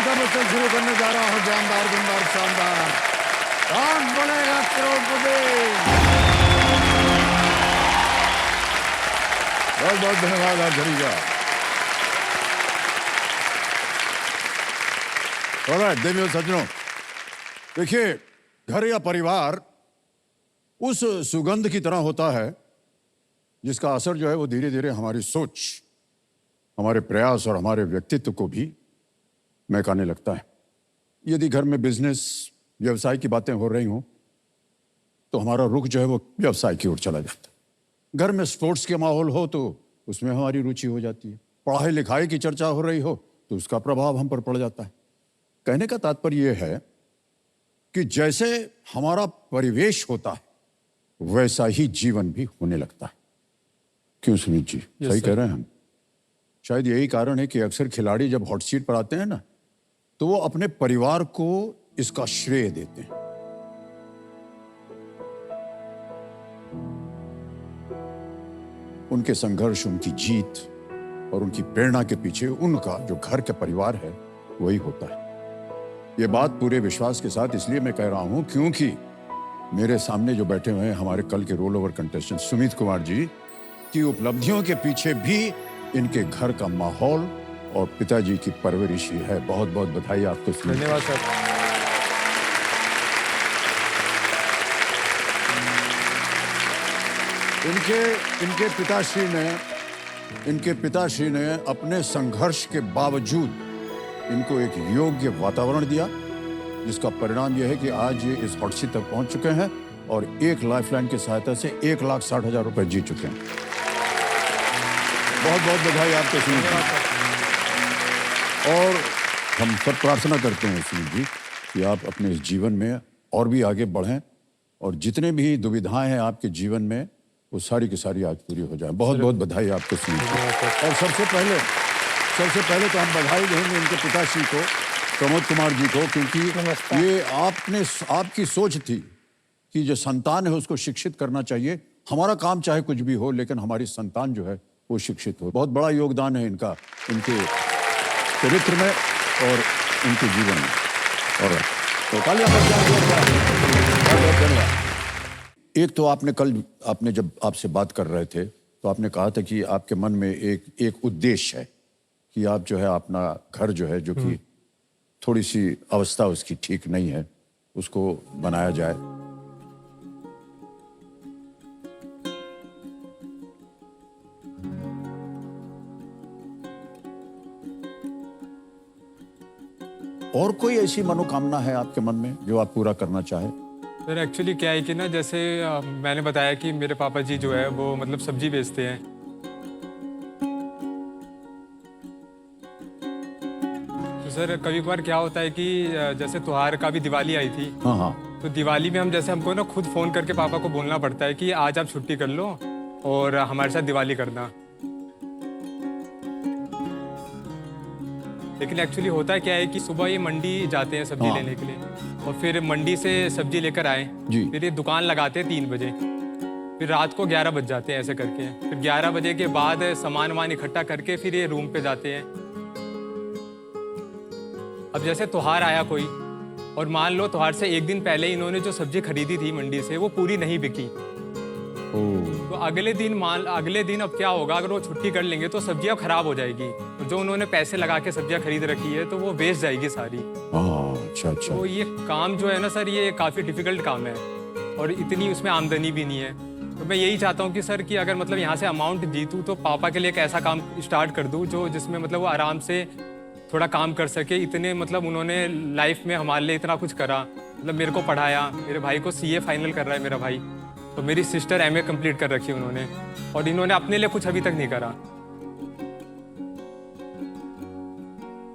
अमिताभ बच्चन शुरू करने जा रहा हूँ। जानदार, गुंदार, शानदार। कौन बनेगा करोड़पति? बहुत बहुत धन्यवाद आप धरीजा। ऑलराइट देवियों सज्जनों, देखिए, घर या परिवार उस सुगंध की तरह होता है जिसका असर जो है वो धीरे धीरे हमारी सोच, हमारे प्रयास और हमारे व्यक्तित्व को भी महकाने लगता है। यदि घर में बिजनेस, व्यवसाय की बातें हो रही हों तो हमारा रुख जो है वो व्यवसाय की ओर चला जाता है। घर में स्पोर्ट्स के माहौल हो तो उसमें हमारी रुचि हो जाती है। पढ़ाई लिखाई की चर्चा हो रही हो तो उसका प्रभाव हम पर पड़ जाता है। कहने का तात्पर्य यह है कि जैसे हमारा परिवेश होता है वैसा ही जीवन भी होने लगता है। क्यों सुमित जी, सही कह रहे हैं हम? शायद यही कारण है कि अक्सर खिलाड़ी जब हॉट सीट पर आते हैं ना तो वो अपने परिवार को इसका श्रेय देते हैं। उनके संघर्ष, उनकी जीत और उनकी प्रेरणा के पीछे उनका जो घर का परिवार है वही होता है। ये बात पूरे विश्वास के साथ इसलिए मैं कह रहा हूं क्योंकि मेरे सामने जो बैठे हुए हैं हमारे कल के roll over contestant Sumit Kumar ji की उपलब्धियों के पीछे भी इनके घर का माहौल और पिताजी की परवरिश ही है। बहुत बहुत बधाई आपको। धन्यवाद सर। इनके पिताश्री ने अपने संघर्ष के बावजूद इनको एक योग्य वातावरण दिया जिसका परिणाम यह है कि आज ये इस हॉट सीट तक पहुंच चुके हैं और एक लाइफलाइन की सहायता से 1,60,000 रुपए जीत चुके हैं। बहुत बहुत बधाई आपको सुमित जी। और हम सब प्रार्थना करते हैं सुमित जी कि आप अपने इस जीवन में और भी आगे बढ़ें और जितने भी दुविधाएं हैं आपके जीवन में वो सारी की सारी आज पूरी हो जाए। बहुत बहुत बधाई आपको सुमित जी। और सबसे पहले तो हम बधाई देंगे इनके पिताश्री को, प्रमोद कुमार जी को, क्योंकि ये आपकी सोच थी कि जो संतान है उसको शिक्षित करना चाहिए। हमारा काम चाहे कुछ भी हो लेकिन हमारी संतान जो है वो शिक्षित हो। बहुत बड़ा योगदान है इनका इनके चरित्र में और इनके जीवन में। और तो तालियां बहुत धन्यवाद। एक तो आपने जब आपसे बात कर रहे थे तो आपने कहा था कि आपके मन में एक उद्देश्य है कि आप जो है अपना घर जो है जो कि थोड़ी सी अवस्था उसकी ठीक नहीं है उसको बनाया जाए। और कोई ऐसी मनोकामना है आपके मन में जो आप पूरा करना चाहे? सर एक्चुअली क्या है कि ना जैसे मैंने बताया कि मेरे पापा जी जो है वो मतलब सब्जी बेचते हैं। तो सर कभी कभार क्या होता है कि जैसे त्योहार का भी दिवाली आई थी। हाँ। तो दिवाली में हमको ना खुद फोन करके पापा को बोलना पड़ता है कि आज आप छुट्टी कर लो और हमारे साथ दिवाली करना। लेकिन एक्चुअली होता क्या है कि सुबह ये मंडी जाते हैं सब्जी लेने के लिए और फिर मंडी से सब्जी लेकर आए, फिर ये दुकान लगाते हैं 3 बजे, फिर रात को 11 बज जाते हैं ऐसे करके। फिर 11 बजे के बाद सामान वामान इकट्ठा करके फिर ये रूम पे जाते हैं। अब जैसे त्योहार आया कोई और मान लो त्योहार से 1 दिन पहले इन्होंने जो सब्जी खरीदी थी मंडी से वो पूरी नहीं बिकी, तो अगले दिन अब क्या होगा, अगर वो छुट्टी कर लेंगे तो सब्जियां खराब हो जाएगी। तो जो उन्होंने पैसे लगा के सब्जियां खरीद रखी है तो वो बेच जाएगी सारी। अच्छा। तो ये काम जो है ना सर ये काफ़ी डिफिकल्ट काम है और इतनी उसमें आमदनी भी नहीं है। तो मैं यही चाहता हूँ कि सर कि अगर मतलब यहाँ से अमाउंट जीतूँ तो पापा के लिए एक ऐसा काम स्टार्ट कर दूँ जिसमें मतलब वो आराम से थोड़ा काम कर सके। इतने मतलब उन्होंने लाइफ में हमारे लिए इतना कुछ करा, मतलब मेरे को पढ़ाया, मेरे भाई को CA फाइनल कर रहा है मेरा भाई, तो मेरी सिस्टर MA कंप्लीट कर रखी है उन्होंने, और इन्होंने अपने लिए कुछ अभी तक नहीं करा।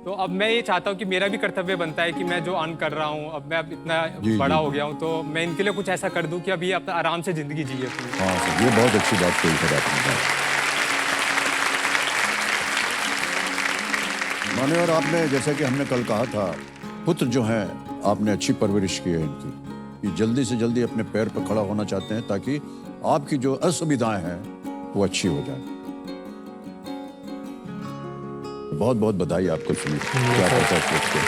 तो अब मैं ये चाहता हूँ कि मेरा भी कर्तव्य बनता है कि मैं जो अर्न कर रहा हूँ, अब मैं इतना बड़ा हो गया हूँ तो मैं इनके लिए कुछ ऐसा कर दूँ कि अब ये अपना आराम से जिंदगी जिए। हाँ सर, ये बहुत अच्छी बात कही सर आपने। माने और आपने जैसा कि हमने कल कहा था, पुत्र जो हैं आपने अच्छी परवरिश की है इनकी, ये जल्दी से जल्दी अपने पैर पर खड़ा होना चाहते हैं ताकि आपकी जो असुविधाएं हैं वो अच्छी हो जाए। बहुत बहुत बधाई आपको सुमित, क्या कहता है सोच के।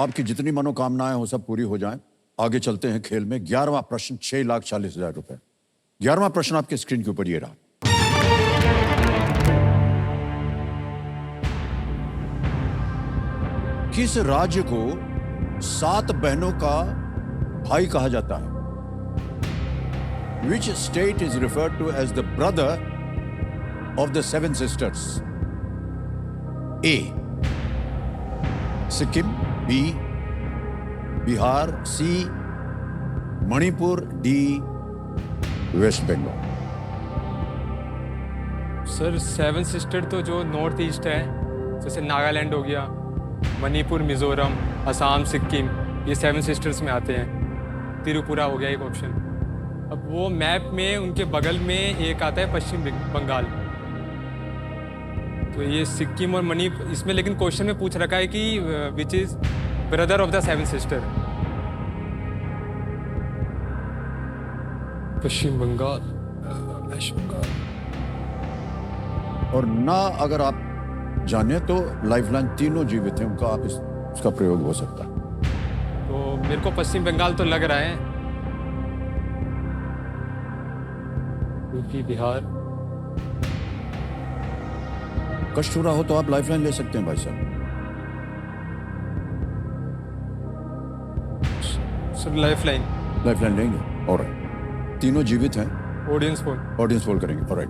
आपकी जितनी मनोकामनाएं हो सब पूरी हो जाएं। आगे चलते हैं खेल में। 11वां प्रश्न 6,40,000 रुपए। 11वां प्रश्न आपके स्क्रीन के ऊपर ये रहा। किस राज्य को 7 बहनों का भाई कहा जाता है? Which state is referred to as the brother of the 7 sisters? A. Sikkim. B. Bihar. C. Manipur. D. West Bengal. Sir 7 sister तो जो नॉर्थ ईस्ट है, जैसे नागालैंड हो गया, मणिपुर, मिजोरम, असम, सिक्किम, ये 7 सिस्टर्स में आते हैं। त्रिपुरा हो गया एक ऑप्शन। अब वो मैप में उनके बगल में एक आता है पश्चिम बंगाल, तो ये सिक्किम और मणिपुर इसमें, लेकिन क्वेश्चन में पूछ रखा है कि which is brother of the 7 sister. Paschim Bengal, West Bengal. और ना अगर आप जाने तो लाइफलाइन तीनों जीवित हैं, उनका आप इसका प्रयोग हो सकता है। तो मेरे को पश्चिम बंगाल तो लग रहा है, यूपी, बिहार। कष्ट हो रहा हो तो आप लाइफलाइन ले सकते हैं भाई साहब। सर लाइफलाइन लेंगे। ऑलराइट, तीनों जीवित हैं। ऑडियंस पोल करेंगे। ऑलराइट,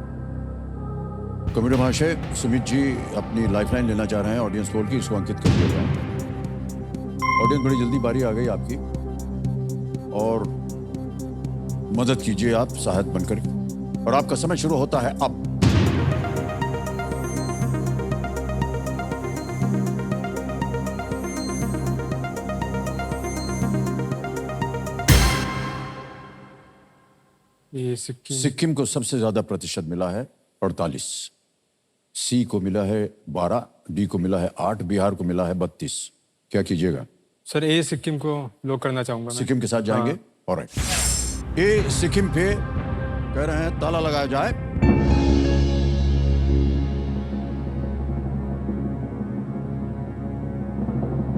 कमेटी महाशय, सुमित जी अपनी लाइफलाइन लेना चाह रहे हैं ऑडियंस पोल की, इसको अंकित कर दिया जाए। ऑडियंस, बड़ी जल्दी बारी आ गई आपकी, और मदद कीजिए आप सहायक बनकर, और आपका समय शुरू होता है अब। ये सिक्किम को सबसे ज्यादा प्रतिशत मिला है 48, सी को मिला है 12, डी को मिला है 8, बिहार को मिला है 32। क्या कीजिएगा? सर ए सिक्किम को लॉक करना चाहूंगा मैं। सिक्किम के साथ जाएंगे। ऑलराइट, ए सिक्किम पे कह रहे हैं ताला लगाया जाए।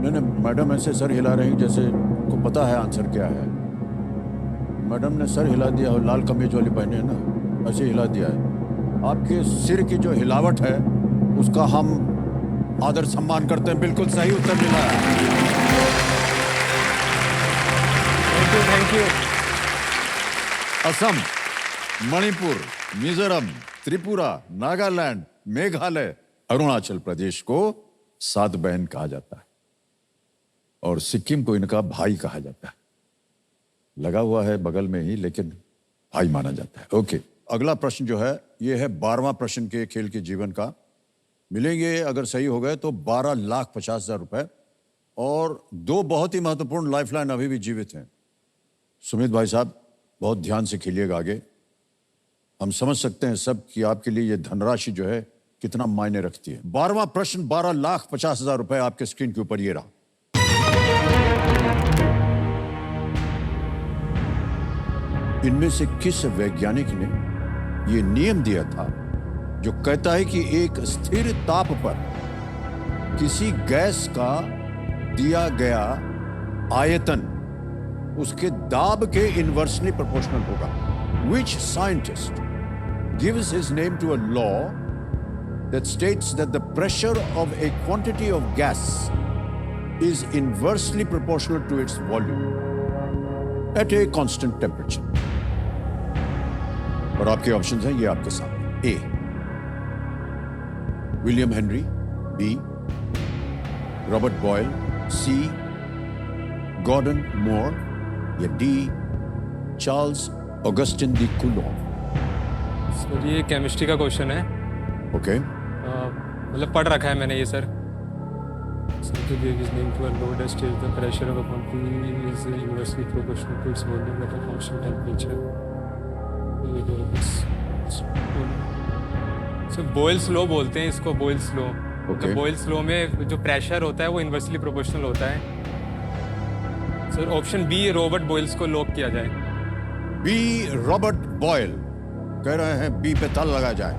नहीं, मैडम ऐसे सर हिला रही जैसे को पता है आंसर क्या है। मैडम ने सर हिला दिया, और लाल कमीज वाली पहने है ना, ऐसे हिला दिया है। आपके सिर की जो हिलावट है उसका हम आदर सम्मान करते हैं। बिल्कुल सही उत्तर मिला है। Thank you. असम, मणिपुर, मिजोरम, त्रिपुरा, नागालैंड, मेघालय, अरुणाचल प्रदेश को 7 बहन कहा जाता है, और सिक्किम को इनका भाई कहा जाता है। लगा हुआ है बगल में ही, लेकिन भाई माना जाता है। ओके, अगला प्रश्न जो है ये है 12वां प्रश्न के खेल के जीवन का। मिलेंगे अगर सही हो गए तो 12,50,000 रुपए, और 2 बहुत ही महत्वपूर्ण लाइफलाइन अभी भी जीवित हैं। सुमित भाई साहब, बहुत ध्यान से खेलिएगा आगे। हम समझ सकते हैं सब कि आपके लिए ये धनराशि जो है कितना मायने रखती है। 12वां प्रश्न 12,50,000 रुपए आपके स्क्रीन के ऊपर ये रहा। इनमें से किस वैज्ञानिक ने यह नियम दिया था जो कहता है कि एक स्थिर ताप पर किसी गैस का दिया गया आयतन उसके दाब के इनवर्सली प्रोपोर्शनल होगा? Which scientist gives his name to a law that states that the pressure of a quantity of gas is inversely proportional to its volume at a constant temperature? और आपके ऑप्शंस हैं ये आपके सामने। A, William Henry. B, Robert Boyle. C, Gordon Moore. या D, Charles Augustin de Coulomb. Sir ये chemistry का question है। ओके, मतलब पढ़ रखा है मैंने ये sir. Something gave his name to a load that states the pressure of a quantity is inversely proportional to its volume at a constant temperature. Sir Boyle's law बोलते हैं इसको, Boyle's law. Okay. Boyle's law में जो pressure होता है वो inversely proportional होता है। Sir option B, Robert Boyle's को लॉक किया जाए। B, Robert Boyle. कह रहे हैं बी पे ताला लगाया जाए।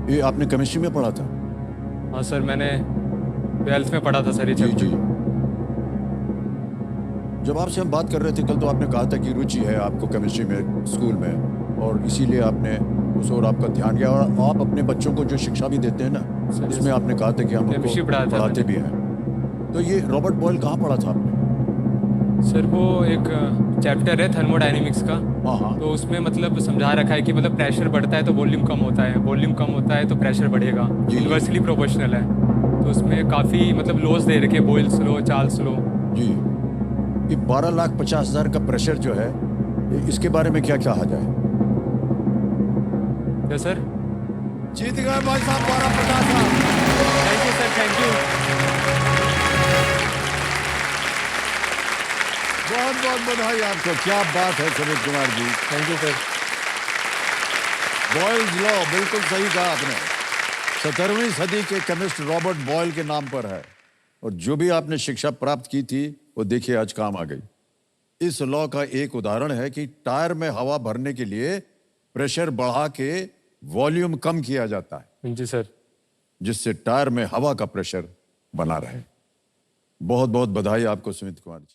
ये आपने केमिस्ट्री में पढ़ा था? हाँ सर, मैंने 12th में पढ़ा था सर ये जी चैप्टर। जी। जब आपसे हम बात कर रहे थे कल, तो आपने कहा था कि रुचि है आपको केमिस्ट्री में स्कूल में, और इसीलिए आपने उस ओर आपका ध्यान गया, और आप अपने बच्चों को जो शिक्षा भी देते हैं ना, उसमें आपने कहा था कि हम केमिस्ट्री उनको पढ़ाते भी हैं। तो ये रॉबर्ट बॉयल कहाँ पढ़ा था आपने? सर वो एक चैप्टर है थर्मोडायनेमिक्स का। हाँ हाँ। तो उसमें मतलब समझा रखा है कि मतलब प्रेशर बढ़ता है तो वॉल्यूम कम होता है, वॉल्यूम कम होता है तो प्रेशर बढ़ेगा, जी। इन्वर्सली प्रोपोर्शनल है। तो उसमें काफ़ी मतलब लॉज दे रखे, बॉयल्स लॉ, चार्ल्स लॉ। जी। ये 12,50,000 का प्रेशर जो है, इसके बारे में क्या कहा जाए? क्या सर? जीत गए भाई साहब 12,50,000। Thank you sir, thank you. बहुत बहुत बधाई आपको, क्या बात है Sumit Kumar ji. Thank you sir. Boyle's law, बिल्कुल सही कहा आपने। 17वीं सदी के केमिस्ट रॉबर्ट बॉयल के नाम पर है, और जो भी आपने शिक्षा प्राप्त की थी वो देखिए आज काम आ गई। इस लॉ का एक उदाहरण है कि टायर में हवा भरने के लिए प्रेशर बढ़ा के वॉल्यूम कम किया जाता है, जी सर। जिससे टायर में हवा का प्रेशर बना रहे। बहुत बहुत बधाई आपको सुमित कुमार जी।